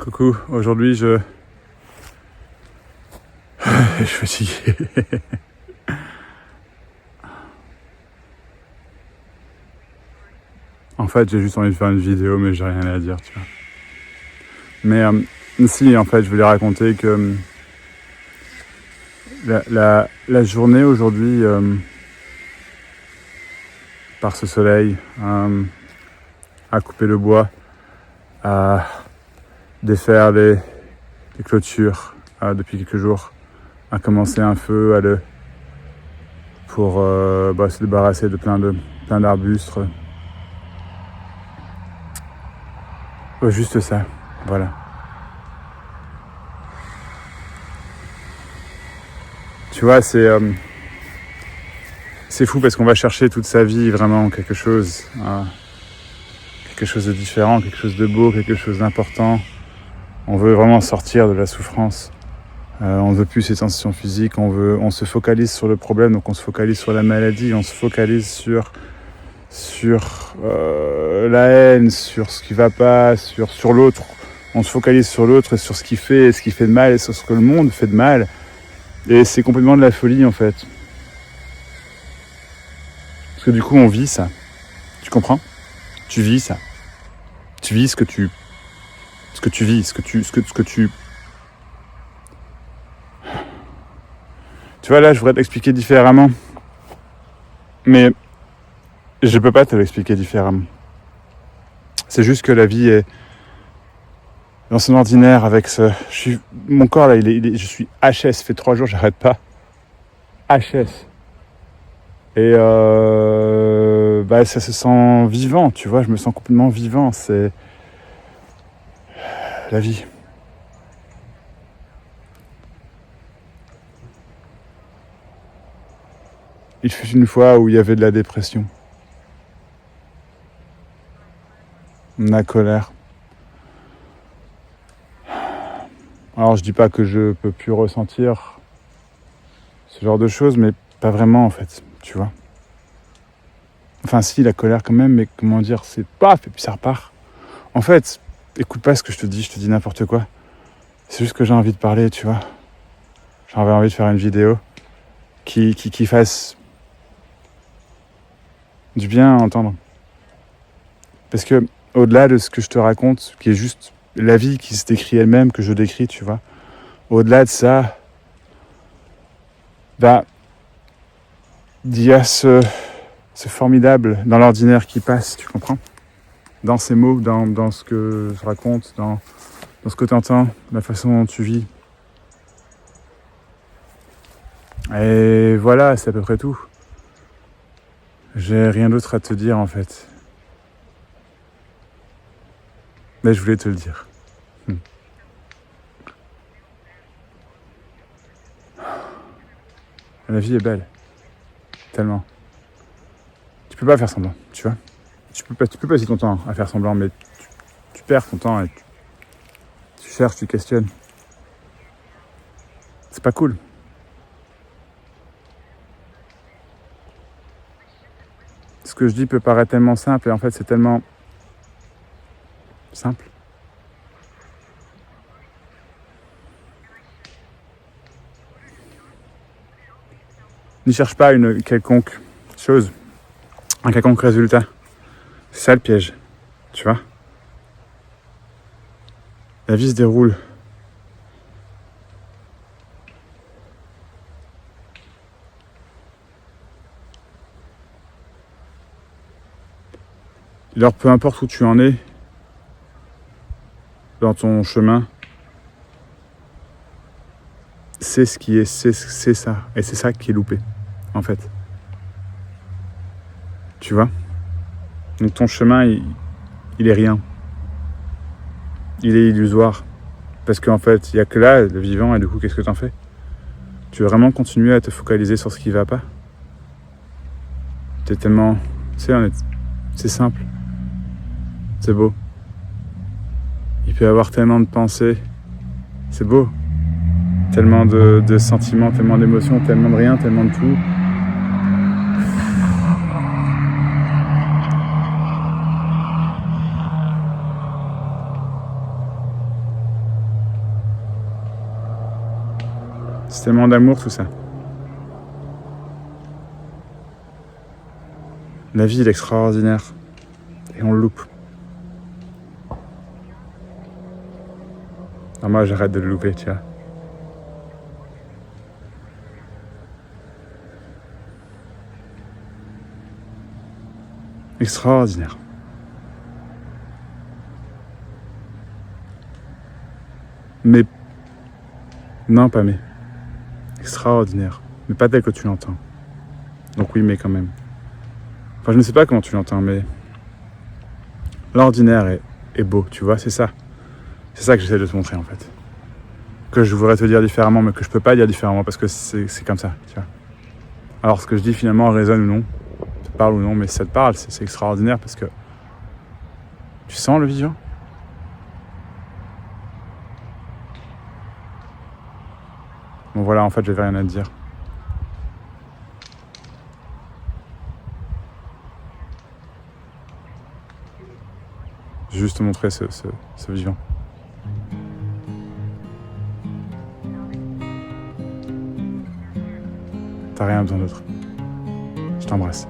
Coucou, aujourd'hui je suis fatigué. En fait, j'ai juste envie de faire une vidéo, mais j'ai rien à dire, tu vois. Mais si, en fait, je voulais raconter que la journée aujourd'hui, par ce soleil, à couper le bois, à défaire les clôtures depuis quelques jours, à commencer un feu pour se débarrasser de plein d'arbustes. Juste ça, voilà. Tu vois, c'est fou parce qu'on va chercher toute sa vie vraiment quelque chose de différent, quelque chose de beau, quelque chose d'important. On veut vraiment sortir de la souffrance. On ne veut plus ces sensations physiques, on se focalise sur le problème, donc on se focalise sur la maladie, on se focalise sur la haine, sur ce qui va pas, sur l'autre. On se focalise sur l'autre et sur ce qui fait de mal et sur ce que le monde fait de mal. Et c'est complètement de la folie en fait. Parce que du coup on vit ça. Tu comprends ? Tu vis ça. Tu vis ce que tu vis, ce que tu... Tu vois, là je voudrais t'expliquer différemment. Mais je peux pas te l'expliquer différemment. C'est juste que la vie est dans son ordinaire avec mon corps là, je suis HS, ça fait 3 jours, j'arrête pas. HS. Et ça se sent vivant, tu vois, je me sens complètement vivant, c'est la vie. Il fut une fois où il y avait de la dépression, de la colère. Alors je dis pas que je peux plus ressentir ce genre de choses, mais pas vraiment en fait, tu vois. Enfin si, la colère quand même, mais comment dire, c'est paf, et puis ça repart. En fait, écoute pas ce que je te dis n'importe quoi. C'est juste que j'ai envie de parler, tu vois. J'avais envie de faire une vidéo qui fasse du bien à entendre. Parce que au-delà de ce que je te raconte, qui est juste la vie qui se décrit elle-même, que je décris, tu vois, au-delà de ça, il y a ce formidable dans l'ordinaire qui passe, tu comprends ? Dans ces mots, dans ce que je raconte, dans ce que tu entends, la façon dont tu vis. Et voilà, c'est à peu près tout. J'ai rien d'autre à te dire en fait. Mais je voulais te le dire. La vie est belle. Tellement. Tu peux pas faire semblant, tu vois. Tu peux passer ton temps à faire semblant, mais tu perds ton temps et tu cherches, tu questionnes. C'est pas cool. Ce que je dis peut paraître tellement simple et en fait c'est tellement simple. Ne cherche pas une quelconque chose, un quelconque résultat. C'est ça le piège, tu vois. La vie se déroule. Alors peu importe où tu en es dans ton chemin, c'est ce qui est, c'est ça. Et c'est ça qui est loupé, en fait. Tu vois ? Donc ton chemin, il est rien. Il est illusoire. Parce qu'en fait, il n'y a que là, le vivant, et du coup, qu'est-ce que t'en fais ? Tu veux vraiment continuer à te focaliser sur ce qui va pas ? T'es tellement... Tu sais, c'est simple. C'est beau. Il peut y avoir tellement de pensées. C'est beau. Tellement de sentiments, tellement d'émotions, tellement de rien, tellement de tout. C'est tellement d'amour tout ça. La vie, elle est extraordinaire. Et on le loupe. Ah, moi, j'arrête de le louper, tu vois. Extraordinaire. Mais... Non, pas mais. Extraordinaire. Mais pas tel que tu l'entends. Donc oui, mais quand même. Enfin, je ne sais pas comment tu l'entends, mais... L'ordinaire est beau, tu vois, c'est ça. C'est ça que j'essaie de te montrer, en fait. Que je voudrais te dire différemment, mais que je peux pas dire différemment, parce que c'est comme ça, tu vois. Alors, ce que je dis, finalement, résonne ou non, te parle ou non, mais si ça te parle, c'est extraordinaire, parce que... Tu sens le vivant ? Bon, voilà, en fait, j'avais rien à te dire. Juste te montrer ce vivant. T'as rien besoin d'autre. Je t'embrasse.